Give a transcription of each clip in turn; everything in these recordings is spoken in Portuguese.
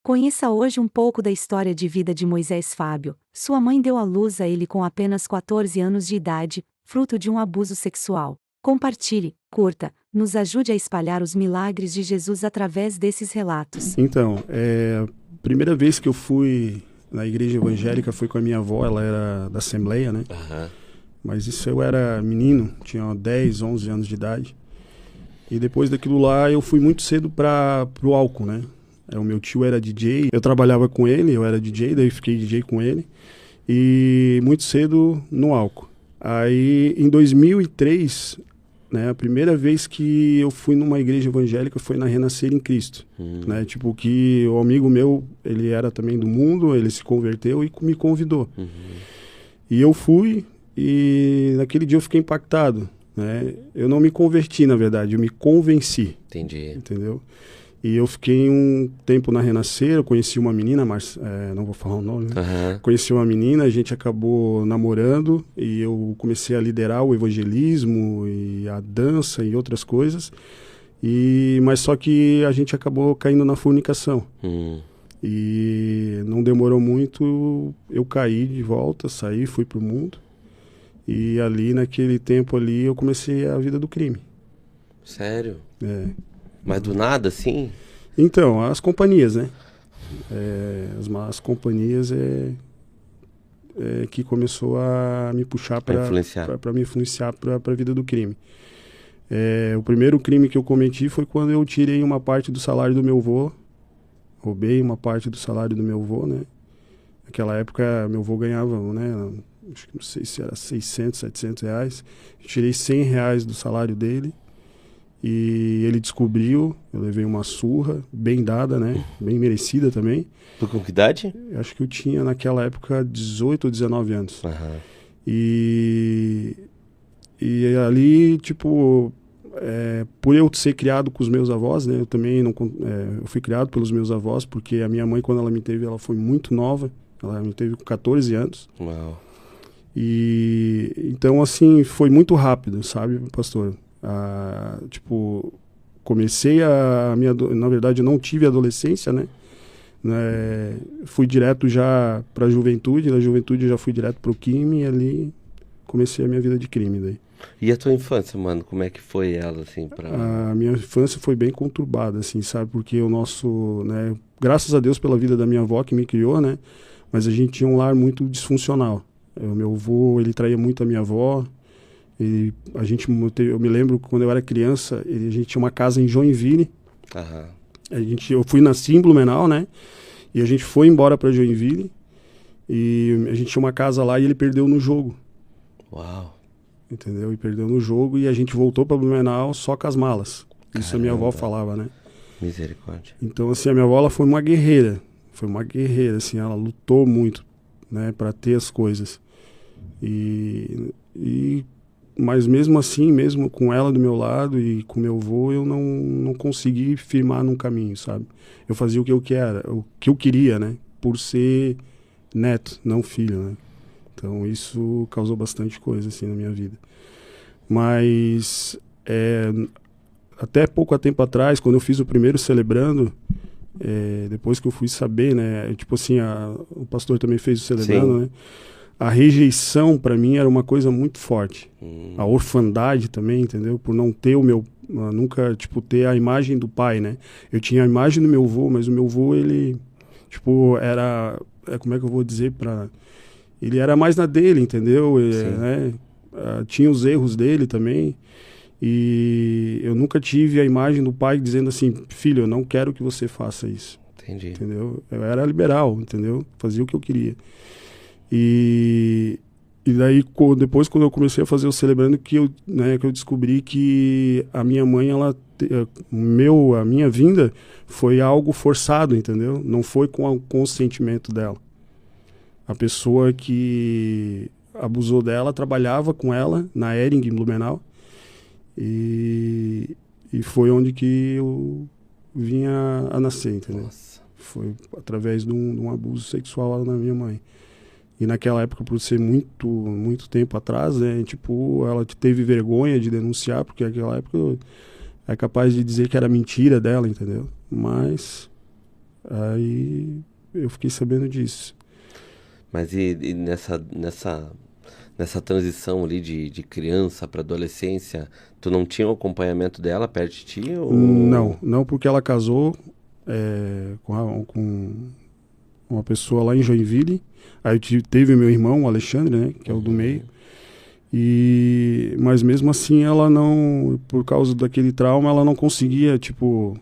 Conheça hoje um pouco da história de vida de Moisés Fábio. Sua mãe deu à luz a ele com apenas 14 anos de idade, fruto de um abuso sexual. Compartilhe, curta, nos ajude a espalhar os milagres de Jesus através desses relatos. Então, a primeira vez que eu fui na igreja evangélica foi com a minha avó, ela era da Assembleia, né? Aham. Mas isso eu era menino, tinha 10, 11 anos de idade. E depois daquilo lá eu fui muito cedo pro álcool, né? O meu tio era DJ, eu trabalhava com ele, eu era DJ, daí fiquei DJ com ele. E muito cedo no álcool. Aí em 2003, né, a primeira vez que eu fui numa igreja evangélica foi na Renascer em Cristo. Né? Tipo que o amigo meu, ele era também do mundo, ele se converteu e me convidou. E eu fui e naquele dia eu fiquei impactado. Né? Eu não me converti, na verdade, eu me convenci. Entendi. Entendeu? E eu fiquei um tempo na Renascer, eu conheci uma menina, mas não vou falar o nome, né? Aham. Conheci uma menina, a gente acabou namorando e eu comecei a liderar o evangelismo e a dança e outras coisas. Mas só que a gente acabou caindo na fornicação. E não demorou muito, eu caí de volta, saí, fui pro mundo. E ali, naquele tempo ali, eu comecei a vida do crime. Sério? É. Mas do nada, assim? Então, as companhias, né? As companhias que começou a me puxar para me influenciar para a vida do crime. O primeiro crime que eu cometi foi quando eu tirei uma parte do salário do meu avô, roubei uma parte do salário do meu avô, né? Naquela época, meu avô ganhava, né? Acho que não sei se era 600, 700 reais. Eu tirei 100 reais do salário dele. E ele descobriu, eu levei uma surra, bem dada, né? Bem merecida também. Tu com que idade? Acho que eu tinha naquela época 18 ou 19 anos. Aham. E ali, tipo, por eu ser criado com os meus avós, né? Eu também não, eu fui criado pelos meus avós, porque a minha mãe, quando ela me teve, ela foi muito nova. Ela me teve com 14 anos. Uau. E então, assim, foi muito rápido, sabe, pastor? Tipo, comecei na verdade eu não tive adolescência, né? Fui direto já para a juventude, da juventude já fui direto pro crime e ali comecei a minha vida de crime daí. E a tua infância, mano, como é que foi ela, assim, A minha infância foi bem conturbada, assim, sabe? Porque o nosso, né? Graças a Deus pela vida da minha avó que me criou, né? Mas a gente tinha um lar muito disfuncional. O meu avô, ele traía muito a minha avó. Eu me lembro quando eu era criança, a gente tinha uma casa em Joinville. Aham. Eu fui nasci em Blumenau, né? E a gente foi embora para Joinville. E a gente tinha uma casa lá e ele perdeu no jogo. Uau. Entendeu? E perdeu no jogo e a gente voltou para Blumenau só com as malas. Isso a minha avó Caramba. falava, né? Misericórdia. Então, assim, a minha avó ela foi uma guerreira. Foi uma guerreira, assim, ela lutou muito, né? Para ter as coisas. Mas mesmo assim, mesmo com ela do meu lado e com meu avô, eu não consegui firmar num caminho, sabe? Eu fazia o que eu queria, né? Por ser neto, não filho, né? Então isso causou bastante coisa, assim, na minha vida. Mas até pouco tempo atrás, quando eu fiz o primeiro Celebrando, depois que eu fui saber, né? Tipo assim, o pastor também fez o Celebrando, Sim. né? A rejeição, para mim, era uma coisa muito forte. A orfandade também, entendeu? Por não ter nunca, tipo, ter a imagem do pai, né? Eu tinha a imagem do meu avô, mas o meu avô, ele, tipo, como é que eu vou dizer ele era mais na dele, entendeu? Né? Tinha os erros dele também. E eu nunca tive a imagem do pai dizendo assim, filho, eu não quero que você faça isso. Entendi. Entendeu? Eu era liberal, entendeu? Fazia o que eu queria. E daí, depois, quando eu comecei a fazer o Celebrando, que eu descobri que a minha mãe, a minha vinda foi algo forçado, entendeu? Não foi com o consentimento dela. A pessoa que abusou dela trabalhava com ela na Hering, em Blumenau. E foi onde que eu vinha a nascer, entendeu? Nossa. Foi através de um abuso sexual na minha mãe. E naquela época, por ser muito, muito tempo atrás, né, tipo, ela teve vergonha de denunciar, porque naquela época é capaz de dizer que era mentira dela, entendeu? Mas Aí eu fiquei sabendo disso. Mas e nessa transição ali de criança para adolescência, tu não tinha o acompanhamento dela perto de ti? Não, não porque ela casou com uma pessoa lá em Joinville. Aí teve meu irmão, o Alexandre, né, que é o do meio. Mas mesmo assim ela não, por causa daquele trauma, ela não conseguia, tipo,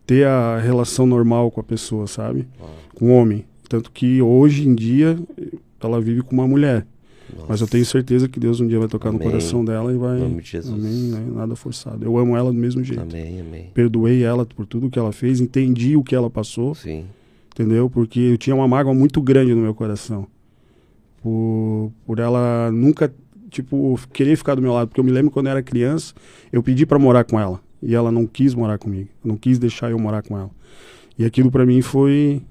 ter a relação normal com a pessoa, sabe? Com o homem. Tanto que hoje em dia ela vive com uma mulher. Nossa. Mas eu tenho certeza que Deus um dia vai tocar Amém. no coração dela e vai... Em nome de Jesus. Amém, né? Nada forçado. Eu amo ela do mesmo jeito. Amém, amém. Perdoei ela por tudo que ela fez, entendi o que ela passou. Sim. Entendeu? Porque eu tinha uma mágoa muito grande no meu coração. Por ela nunca, tipo, querer ficar do meu lado. Porque eu me lembro quando eu era criança, eu pedi pra morar com ela. E ela não quis morar comigo. Não quis deixar eu morar com ela. E aquilo pra mim foi,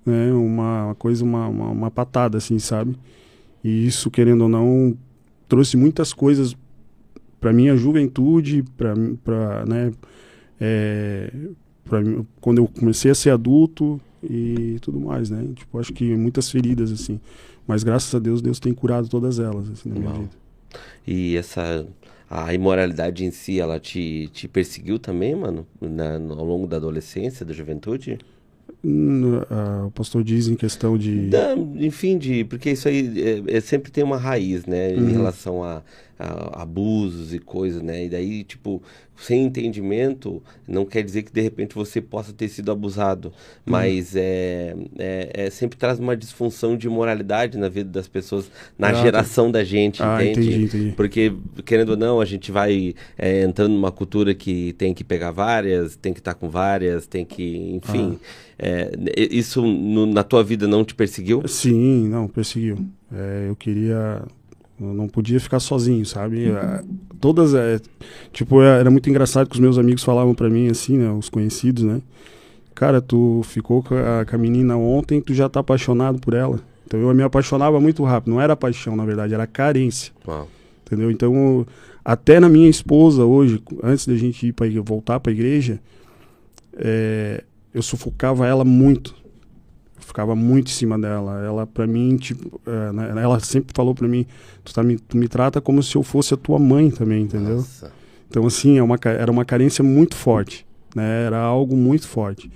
né, uma coisa, uma patada, assim, sabe? E isso, querendo ou não, trouxe muitas coisas pra minha juventude, né, quando eu comecei a ser adulto e tudo mais, né? Tipo, acho que muitas feridas, assim. Mas graças a Deus, Deus tem curado todas elas, assim, na minha vida. E a imoralidade em si, ela te perseguiu também, mano? Ao longo da adolescência, da juventude? O pastor diz em questão de... Enfim, porque isso aí sempre tem uma raiz, né? Em relação a abusos e coisas, né? E daí, tipo, sem entendimento, não quer dizer que de repente você possa ter sido abusado. Mas sempre traz uma disfunção de moralidade na vida das pessoas, na geração da gente, entende? Entendi. Porque, querendo ou não, a gente vai entrando numa cultura que tem que pegar várias, tem que estar com várias, tem que, enfim... isso na tua vida não te perseguiu? Sim, não, perseguiu. Eu não podia ficar sozinho, sabe? Era muito engraçado que os meus amigos falavam pra mim, assim, né, os conhecidos, né? Cara, tu ficou com a menina ontem, tu já tá apaixonado por ela. Então eu me apaixonava muito rápido, não era paixão, na verdade, era carência. Uau. Entendeu? Então, até na minha esposa hoje, antes da gente voltar pra igreja, eu sufocava ela muito. Eu ficava muito em cima dela. Ela, pra mim, tipo, ela sempre falou pra mim, tu me trata como se eu fosse a tua mãe também, entendeu? Nossa. Então, assim, era uma carência muito forte, né? Era algo muito forte.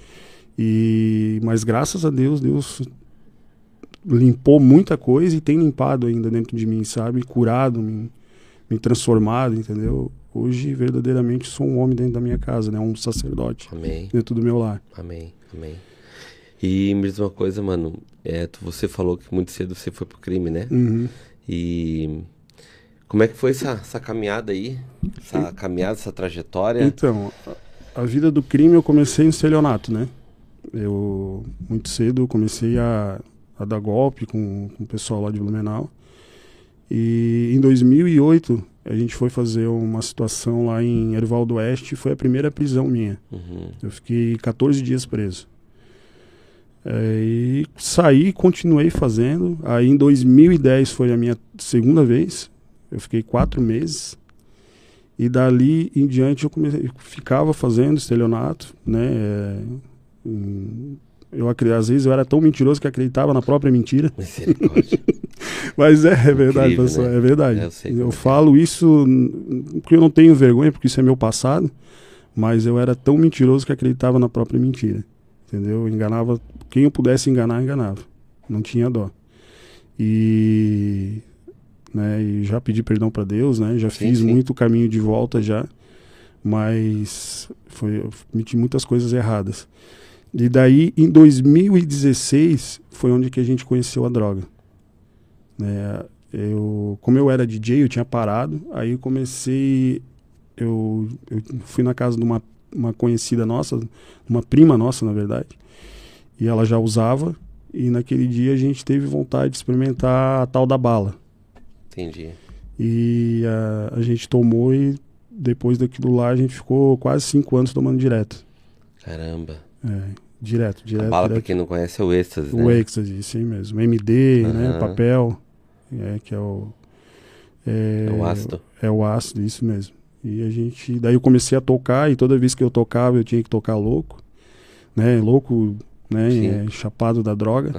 Mas graças a Deus, Deus limpou muita coisa e tem limpado ainda dentro de mim, sabe? Curado, me transformado, entendeu? Hoje, verdadeiramente, sou um homem dentro da minha casa, né? Um sacerdote. Amém. Dentro do meu lar. Amém, amém. E me diz uma coisa, mano. Você falou que muito cedo você foi pro crime, né? Uhum. E como é que foi essa caminhada aí? Essa trajetória? Então, a vida do crime eu comecei no estelionato, né? Eu, muito cedo, comecei a dar golpe com o pessoal lá de Blumenau. E em 2008, a gente foi fazer uma situação lá em Erival do Oeste, foi a primeira prisão minha. Uhum. Eu fiquei 14 dias preso. E saí, continuei fazendo. Aí em 2010 foi a minha segunda vez. Eu fiquei 4 meses. E dali em diante eu ficava fazendo estelionato, né? Às vezes eu era tão mentiroso que acreditava na própria mentira. Misericórdia. Mas é verdade, Incrível, pessoal, né? é verdade. Eu falo isso porque eu não tenho vergonha, porque isso é meu passado, mas eu era tão mentiroso que acreditava na própria mentira, entendeu? Eu enganava, quem eu pudesse enganar, enganava. Não tinha dó. E já pedi perdão para Deus, né? Já fiz muito caminho de volta já, mas eu cometi muitas coisas erradas. E daí, em 2016, foi onde que a gente conheceu a droga. Como eu era DJ, eu tinha parado, aí eu comecei, eu fui na casa de uma conhecida nossa, uma prima nossa, na verdade, e ela já usava, e naquele dia a gente teve vontade de experimentar a tal da bala. Entendi. E a gente tomou e depois daquilo lá a gente ficou quase 5 anos tomando direto. Caramba. Direto. A bala, pra quem não conhece, é o êxtase, né? O êxtase, sim mesmo. MD, né? Papel, que é o... É o ácido. É o ácido, isso mesmo. E daí eu comecei a tocar, e toda vez que eu tocava, eu tinha que tocar louco, né, louco, né, chapado da droga.